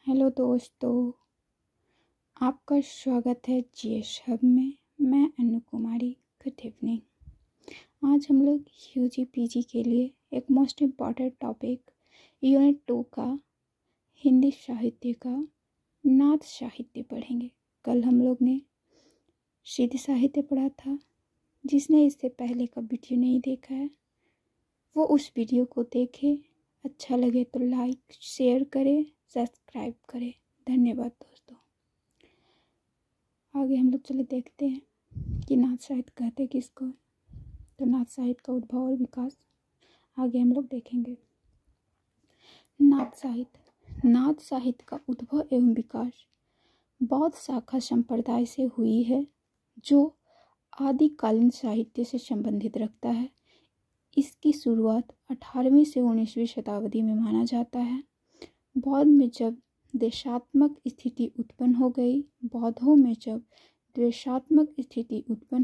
Hello दोस्तों, आपका स्वागत है जीएस हब में। मैं अनु कुमारी। Good evening. आज हम लोग यूजी पीजी के लिए एक मोस्ट इम्पॉर्टेंट टॉपिक यूनिट 2 का हिंदी साहित्य का नाथ साहित्य पढ़ेंगे। कल हम लोग ने सिद्ध साहित्य पढ़ा था। जिसने इससे पहले का वीडियो नहीं देखा है वो उस वीडियो को देखे। अच्छा लगे तो लाइक शेयर करें, सब्सक्राइब करें। धन्यवाद दोस्तों। आगे हम लोग चले देखते हैं कि नाथ साहित्य कहते किसको। तो नाथ साहित्य का उद्भव और विकास आगे हम लोग देखेंगे। नाथ साहित्य का उद्भव एवं विकास बौद्ध शाखा संप्रदाय से हुई है, जो आदिकालीन साहित्य से संबंधित रखता है। इसकी शुरुआत 18वीं से 19वीं शताब्दी में माना जाता है। बौद्धों में जब द्वेषात्मक स्थिति उत्पन्न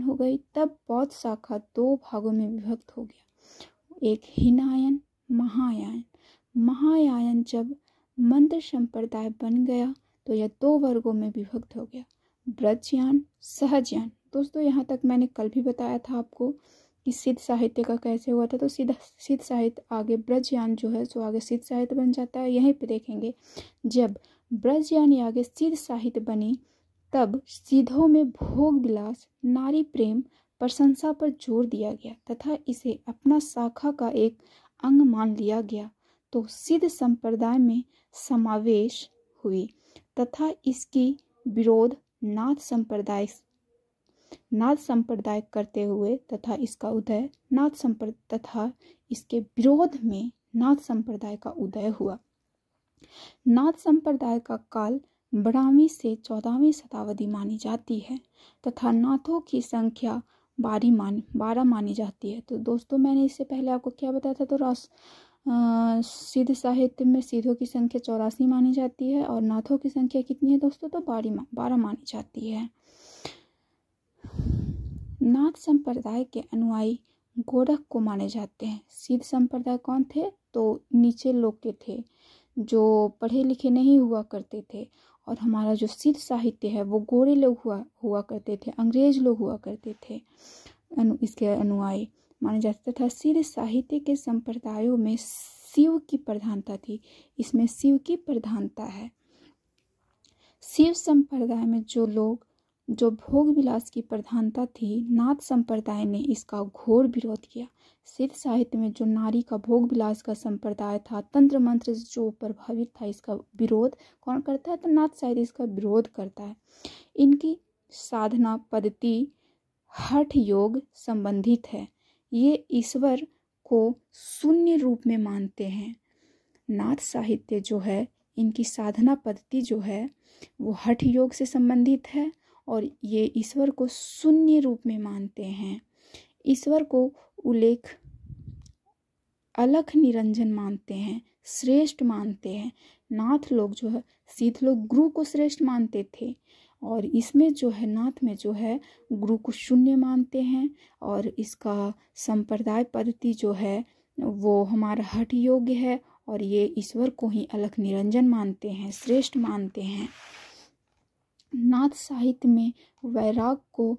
हो गई तब बौद्ध शाखा दो भागों में विभक्त हो गया। एक हीनयान, महायान जब मंत्र संप्रदाय बन गया तो यह दो वर्गों में विभक्त हो गया, ब्रजयान, सहजयान। दोस्तों यहाँ तक मैंने कल भी बताया था आपको कि सिद्ध साहित्य का कैसे हुआ था। तो सिद्ध साहित्य आगे ब्रजयान जो है सो आगे सिद्ध साहित्य बन जाता है। यहीं पे देखेंगे जब ब्रजयान आगे सिद्ध साहित्य बनी तब सिद्धों में भोग विलास, नारी प्रेम, प्रशंसा पर जोर दिया गया तथा इसे अपना शाखा का एक अंग मान लिया गया। तो सिद्ध संप्रदाय में समावेश हुई तथा इसकी विरोध नाथ संप्रदाय करते हुए तथा इसका उदय तथा इसके विरोध में नाथ संप्रदाय का उदय हुआ। नाथ संप्रदाय का काल 12वीं से 14वीं शताब्दी मानी जाती है तथा नाथों की संख्या 12 मानी जाती है। तो दोस्तों मैंने इससे पहले आपको क्या बताया था। तो सिद्ध साहित्य में सिद्धों की संख्या 84 मानी जाती है और नाथों की संख्या कितनी है दोस्तों, तो 12 मानी जाती है। नाथ संप्रदाय के अनुयायी गोरख को माने जाते हैं। सिद्ध संप्रदाय कौन थे, तो नीचे लोग के थे जो पढ़े लिखे नहीं हुआ करते थे। और हमारा जो सिद्ध साहित्य है वो गोरे लोग हुआ करते थे, अंग्रेज लोग हुआ करते थे। इसके अनुयायी माने जाते था। सिद्ध साहित्य के संप्रदायों में शिव की प्रधानता थी। इसमें शिव की प्रधानता है। शिव संप्रदाय में जो भोग विलास की प्रधानता थी, नाथ संप्रदाय ने इसका घोर विरोध किया। सिद्ध साहित्य में जो नारी का भोग विलास का संप्रदाय था, तंत्र मंत्र से जो प्रभावित था, इसका विरोध कौन करता है, तो नाथ साहित्य इसका विरोध करता है। इनकी साधना पद्धति हठ योग संबंधित है। ये ईश्वर को शून्य रूप में मानते हैं। नाथ साहित्य जो है, इनकी साधना पद्धति जो है वो हठ योग से संबंधित है और ये ईश्वर को शून्य रूप में मानते हैं। ईश्वर को अलख निरंजन मानते हैं, श्रेष्ठ मानते हैं। नाथ लोग जो है, सिद्ध लोग गुरु को श्रेष्ठ मानते थे और इसमें जो है नाथ में जो है गुरु को शून्य मानते हैं। और इसका संप्रदाय पद्धति जो है वो हमारा हठ योग्य है और ये ईश्वर को ही अलख निरंजन मानते हैं, श्रेष्ठ मानते हैं। नाथ साहित्य में वैराग को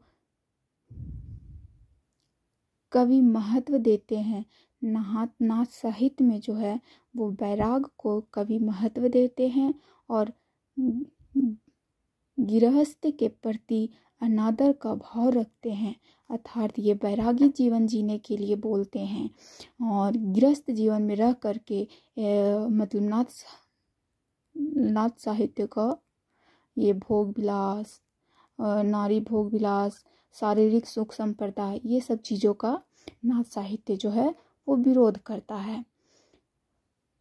कवि महत्व देते हैं। नाथ साहित्य में जो है वो वैराग को कवि महत्व देते हैं और गृहस्थ के प्रति अनादर का भाव रखते हैं। अर्थात ये वैरागी जीवन जीने के लिए बोलते हैं और गृहस्थ जीवन में रह करके मतलब नाथ साहित्य का ये भोग विलास, नारी भोग विलास, शारीरिक सुख संप्रदाय, ये सब चीज़ों का नाथ साहित्य जो है वो विरोध करता है।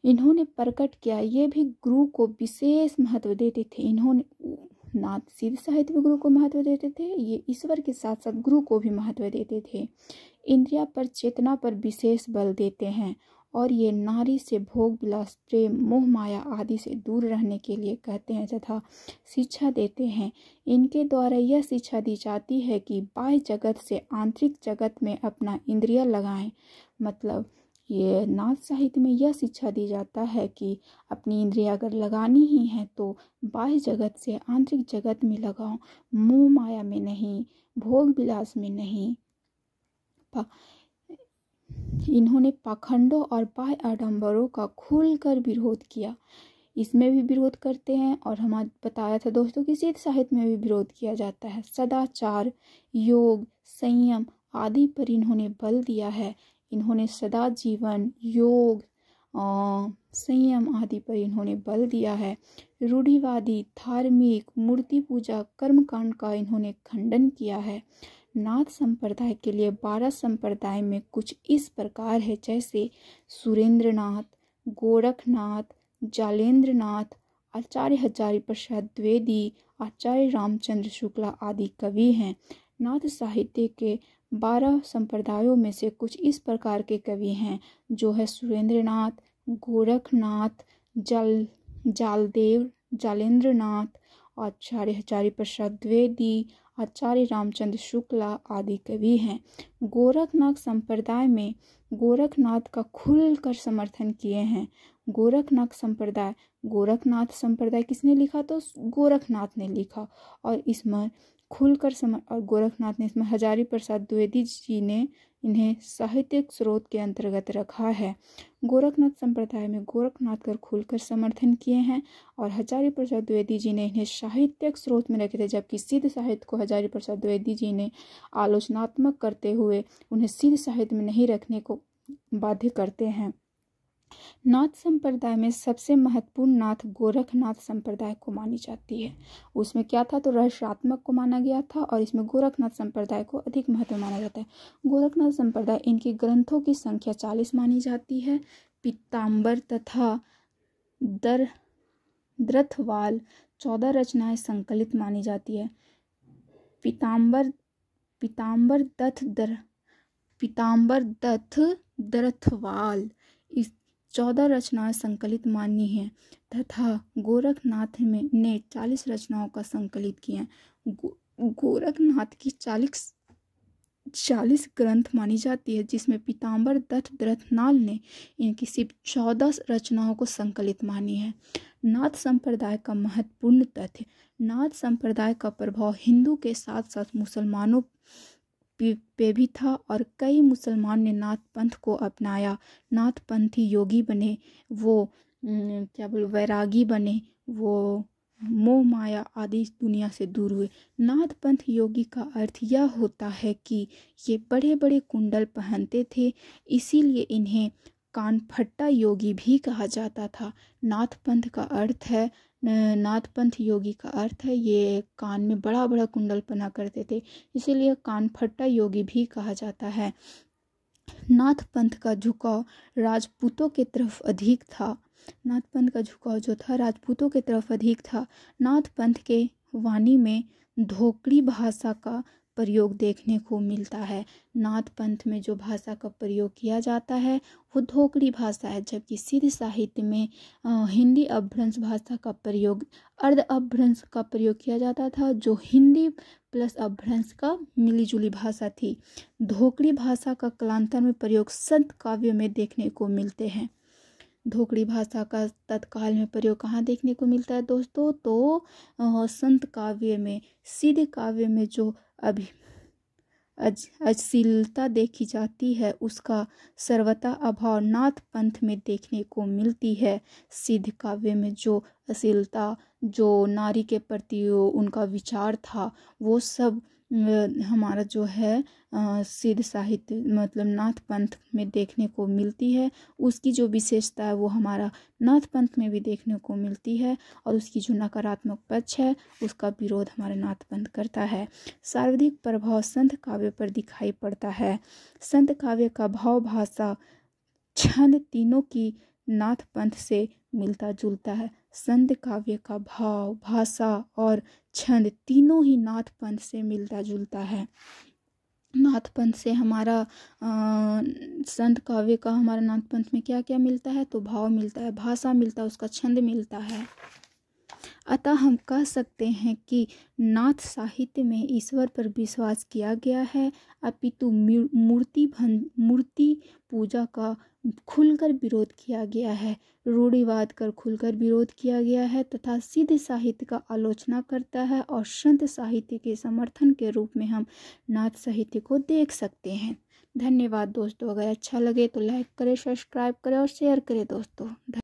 इन्होंने प्रकट किया, ये भी गुरु को विशेष महत्व देते थे। इन्होंने नाथ सिद्ध साहित्य में गुरु को महत्व देते थे, ये ईश्वर के साथ साथ गुरु को भी महत्व देते थे। इंद्रिया पर, चेतना पर विशेष बल देते हैं और ये नारी से भोग विलास, प्रेम, मोह माया आदि से दूर रहने के लिए कहते हैं तथा शिक्षा देते हैं। इनके द्वारा यह शिक्षा दी जाती है कि बाह्य जगत से आंतरिक जगत में अपना इंद्रिय लगाएं। मतलब ये नाथ साहित्य में यह शिक्षा दी जाता है कि अपनी इंद्रियां अगर लगानी ही हैं तो बाह्य जगत से आंतरिक जगत में लगाओ, मोह माया में नहीं, भोग विलास में नहीं। इन्होंने पाखंडों और बाह्य आडंबरों का खुलकर विरोध किया। इसमें भी विरोध करते हैं, और हम आज बताया था दोस्तों कि सिद्ध साहित्य में भी विरोध किया जाता है। सदाचार, योग, संयम आदि पर इन्होंने बल दिया है। इन्होंने सदा जीवन, योग, संयम आदि पर इन्होंने बल दिया है। रूढ़िवादी, धार्मिक, मूर्ति पूजा, कर्मकांड का इन्होंने खंडन किया है। नाथ संप्रदाय के लिए 12 संप्रदाय में कुछ इस प्रकार है, जैसे सुरेंद्रनाथ, गोरखनाथ, जालेंद्रनाथ, आचार्य हजारी प्रसाद द्विवेदी, आचार्य रामचंद्र शुक्ला आदि कवि हैं। नाथ साहित्य के 12 संप्रदायों में से कुछ इस प्रकार के कवि हैं, जो है सुरेंद्रनाथ, गोरखनाथ, जालेंद्रनाथ, आचार्य हजारी प्रसाद द्विवेदी, आचार्य रामचंद्र शुक्ला आदि कवि हैं। गोरखनाथ संप्रदाय में गोरखनाथ का खुलकर समर्थन किए हैं। गोरखनाथ संप्रदाय किसने लिखा? तो गोरखनाथ ने लिखा, और इसमें खुलकर और गोरखनाथ ने इसमें हजारी प्रसाद द्विवेदी जी ने इन्हें साहित्यिक स्रोत के अंतर्गत रखा है। गोरखनाथ संप्रदाय में गोरखनाथ का खुलकर समर्थन किए हैं, और हजारी प्रसाद द्विवेदी जी ने इन्हें साहित्यिक स्रोत में रखे थे, जबकि सिद्ध साहित्य को हजारी प्रसाद द्विवेदी जी ने आलोचनात्मक करते हुए उन्हें सिद्ध साहित्य में नहीं रखने को बाध्य करते हैं। नाथ संप्रदाय में सबसे महत्वपूर्ण नाथ गोरखनाथ संप्रदाय को मानी जाती है। उसमें क्या था? तो रहस्यात्मक को माना गया था, और इसमें गोरखनाथ संप्रदाय को अधिक महत्व माना जाता है। गोरखनाथ संप्रदाय, इनके ग्रंथों की संख्या 40 मानी जाती है। पीताम्बर तथा द्रथवाल 14 रचनाएं संकलित मानी जाती है। पीताम्बर दत्त द्रथवाल इस 14 रचनाएं संकलित मानी हैं, तथा गोरखनाथ ने 40 रचनाओं का संकलित किया है। गोरखनाथ की 40 ग्रंथ मानी जाती है, जिसमें पीताम्बर दत्त द्रथनाल ने इनकी सिर्फ 14 रचनाओं को संकलित मानी है। नाथ संप्रदाय का महत्वपूर्ण तथ्य, नाथ संप्रदाय का प्रभाव हिंदू के साथ साथ मुसलमानों पे भी था, और कई मुसलमान ने नाथ पंथ को अपनाया। नाथ पंथी योगी बने, वो वैरागी बने, वो मोह माया आदि दुनिया से दूर हुए। नाथ पंथ योगी का अर्थ यह होता है कि ये बड़े बड़े कुंडल पहनते थे, इसीलिए इन्हें कानफट्टा योगी भी कहा जाता था। नाथ पंथ योगी का अर्थ है ये कान में बड़ा बड़ा कुंडल पहना करते थे, इसीलिए कानफट्टा योगी भी कहा जाता है। नाथ पंथ का झुकाव राजपूतों की तरफ अधिक था। नाथ पंथ का झुकाव जो था राजपूतों की तरफ अधिक था। नाथ पंथ के वाणी में धोकड़ी भाषा का प्रयोग देखने को मिलता है। नाथ पंथ में जो भाषा का प्रयोग किया जाता है वो धोकड़ी भाषा है, जबकि सिद्ध साहित्य में हिंदी अपभ्रंश भाषा का प्रयोग, अर्ध अपभ्रंश का प्रयोग किया जाता था, जो हिंदी प्लस अपभ्रंश का मिलीजुली भाषा थी। धोकड़ी भाषा का कालांतर में प्रयोग संत काव्य में देखने को मिलते हैं। धोकड़ी भाषा का तत्काल में प्रयोग कहाँ देखने को मिलता है दोस्तों? तो संत काव्य में, सिद्ध काव्य में जो अभी अश्लीलता देखी जाती है उसका सर्वथा अभाव नाथ पंथ में देखने को मिलती है। सिद्ध काव्य में जो अश्लीलता, जो नारी के प्रति उनका विचार था, वो सब हमारा जो है सिद्ध साहित्य मतलब नाथ पंथ में देखने को मिलती है। उसकी जो विशेषता है वो हमारा नाथ पंथ में भी देखने को मिलती है, और उसकी जो नकारात्मक पक्ष है उसका विरोध हमारा नाथ पंथ करता है। सर्वाधिक प्रभाव संत काव्य पर दिखाई पड़ता है। संत काव्य का भाव, भाषा, छंद तीनों की नाथ पंथ से मिलता जुलता है। संत काव्य का भाव, भाषा और छंद तीनों ही नाथ पंथ से मिलता जुलता है। नाथ पंथ से हमारा संत काव्य का हमारा नाथ पंथ में क्या क्या मिलता है? तो भाव मिलता है, भाषा मिलता है, उसका छंद मिलता है। अतः हम कह सकते हैं कि नाथ साहित्य में ईश्वर पर विश्वास किया गया है, अपितु मूर्ति पूजा का खुलकर विरोध किया गया है, रूढ़िवाद का खुलकर विरोध किया गया है तथा सिद्ध साहित्य का आलोचना करता है। और संत साहित्य के समर्थन के रूप में हम नाथ साहित्य को देख सकते हैं। धन्यवाद दोस्तों। अगर अच्छा लगे तो लाइक करें, सब्सक्राइब करें और शेयर करें दोस्तों।